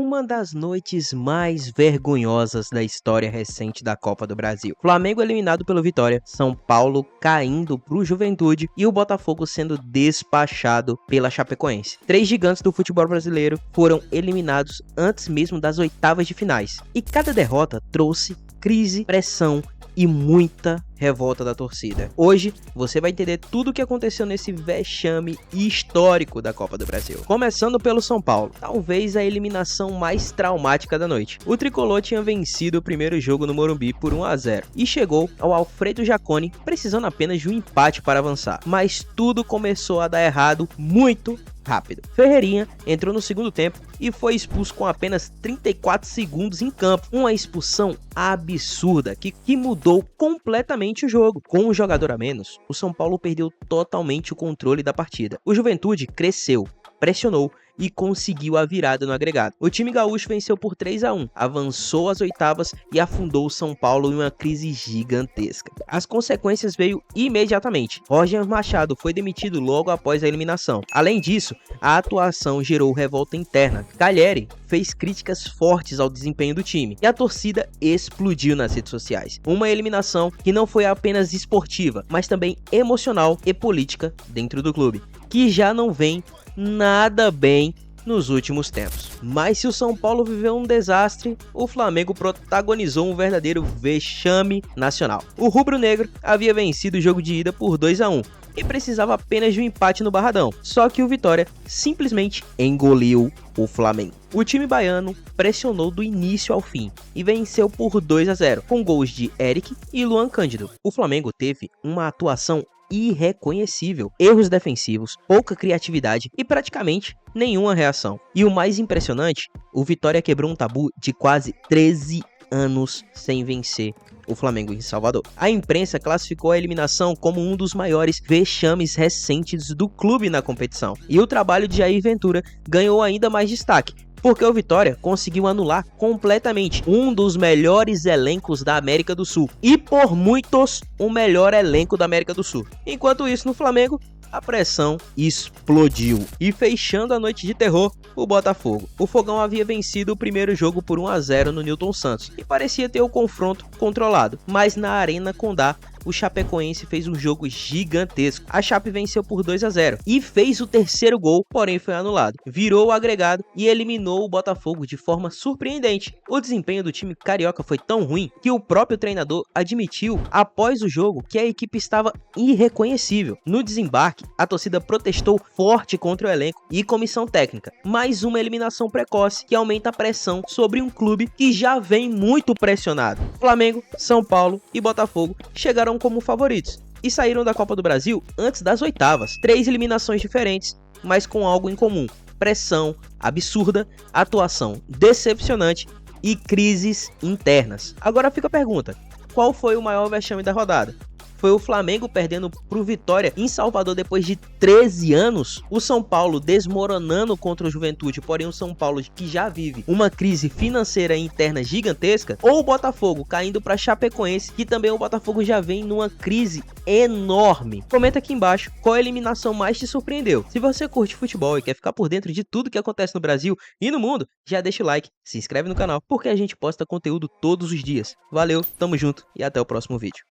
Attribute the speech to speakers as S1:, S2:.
S1: uma das noites mais vergonhosas da história recente da Copa do Brasil. Flamengo eliminado pelo Vitória, São Paulo caindo pro Juventude e o Botafogo sendo despachado pela Chapecoense. Três gigantes do futebol brasileiro foram eliminados antes mesmo das oitavas de finais. E cada derrota trouxe crise, pressão e muita revolta da torcida. Hoje você vai entender tudo o que aconteceu nesse vexame histórico da Copa do Brasil. Começando pelo São Paulo, talvez a eliminação mais traumática da noite. O tricolor tinha vencido o primeiro jogo no Morumbi por 1-0 e chegou ao Alfredo Jaconi precisando apenas de um empate para avançar. Mas tudo começou a dar errado muito rápido. Ferreirinha entrou no segundo tempo e foi expulso com apenas 34 segundos em campo. Uma expulsão absurda que mudou completamente o jogo. Com um jogador a menos, o São Paulo perdeu totalmente o controle da partida. O Juventude cresceu, pressionou e conseguiu a virada no agregado. O time gaúcho venceu por 3-1, avançou às oitavas e afundou o São Paulo em uma crise gigantesca. As consequências veio imediatamente. Roger Machado foi demitido logo após a eliminação. Além disso, a atuação gerou revolta interna. Calheri fez críticas fortes ao desempenho do time e a torcida explodiu nas redes sociais. Uma eliminação que não foi apenas esportiva, mas também emocional e política dentro do clube, que já não vem nada bem nos últimos tempos. Mas se o São Paulo viveu um desastre, o Flamengo protagonizou um verdadeiro vexame nacional. O rubro-negro havia vencido o jogo de ida por 2-1 e precisava apenas de um empate no Barradão. Só que o Vitória simplesmente engoliu o Flamengo. O time baiano pressionou do início ao fim e venceu por 2-0, com gols de Eric e Luan Cândido. O Flamengo teve uma atuação irreconhecível, erros defensivos, pouca criatividade e praticamente nenhuma reação. E o mais impressionante, o Vitória quebrou um tabu de quase 13 anos sem vencer o Flamengo em Salvador. A imprensa classificou a eliminação como um dos maiores vexames recentes do clube na competição. E o trabalho de Jair Ventura ganhou ainda mais destaque, porque o Vitória conseguiu anular completamente um dos melhores elencos da América do Sul e por muitos o melhor elenco da América do Sul. Enquanto isso, no Flamengo, a pressão explodiu. E fechando a noite de terror, o Botafogo. O Fogão havia vencido o primeiro jogo por 1-0 no Newton Santos e parecia ter o confronto controlado, mas na Arena Condá o Chapecoense fez um jogo gigantesco. A Chape venceu por 2-0 e fez o terceiro gol, porém foi anulado. Virou o agregado e eliminou o Botafogo de forma surpreendente. O desempenho do time carioca foi tão ruim que o próprio treinador admitiu após o jogo que a equipe estava irreconhecível. No desembarque, a torcida protestou forte contra o elenco e comissão técnica. Mais uma eliminação precoce que aumenta a pressão sobre um clube que já vem muito pressionado. Flamengo, São Paulo e Botafogo chegaram como favoritos e saíram da Copa do Brasil antes das oitavas. Três eliminações diferentes, mas com algo em comum: pressão absurda, atuação decepcionante e crises internas. Agora fica a pergunta: qual foi o maior vexame da rodada? Foi o Flamengo perdendo pro Vitória em Salvador depois de 13 anos? O São Paulo desmoronando contra o Juventude, porém o São Paulo que já vive uma crise financeira interna gigantesca? Ou o Botafogo caindo para Chapecoense, que também o Botafogo já vem numa crise enorme? Comenta aqui embaixo qual a eliminação mais te surpreendeu. Se você curte futebol e quer ficar por dentro de tudo que acontece no Brasil e no mundo, já deixa o like, se inscreve no canal, porque a gente posta conteúdo todos os dias. Valeu, tamo junto e até o próximo vídeo.